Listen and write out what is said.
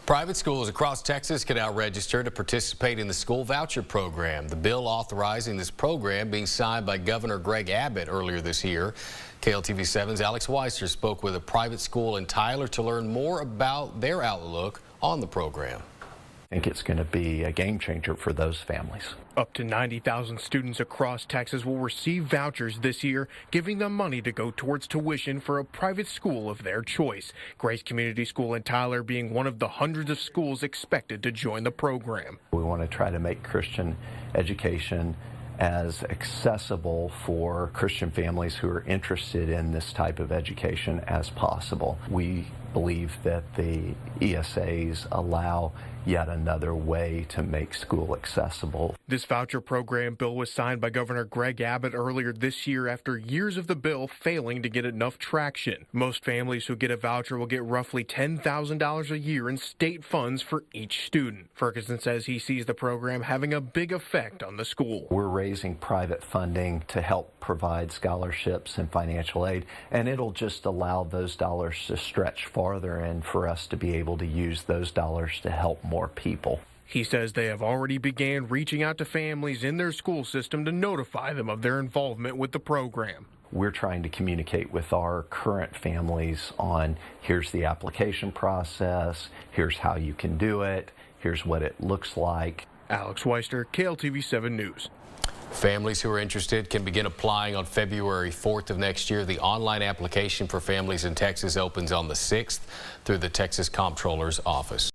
Private schools across Texas can now register to participate in the school voucher program. The bill authorizing this program being signed by Governor Greg Abbott earlier this year. KLTV7's Alex Weiser spoke with a private school in Tyler to learn more about their outlook on the program. I think it's going to be a game changer for those families. Up to 90,000 students across Texas will receive vouchers this year, giving them money to go towards tuition for a private school of their choice. Grace Community School in Tyler being one of the hundreds of schools expected to join the program. We want to try to make Christian education as accessible for Christian families who are interested in this type of education as possible. We believe that the ESAs allow yet another way to make school accessible. This voucher program bill was signed by Governor Greg Abbott earlier this year after years of the bill failing to get enough traction. Most families who get a voucher will get roughly $10,000 a year in state funds for each student. Ferguson says he sees the program having a big effect on the school. We're raising private funding to help provide scholarships and financial aid, and it'll just allow those dollars to stretch farther and for us to be able to use those dollars to help more people. He says they have already began reaching out to families in their school system to notify them of their involvement with the program. We're trying to communicate with our current families on here's the application process, here's how you can do it, here's what it looks like. Alex Weister, KLTV7 News. Families who are interested can begin applying on February 4th of next year. The online application for families in Texas opens on the 6th through the Texas Comptroller's office.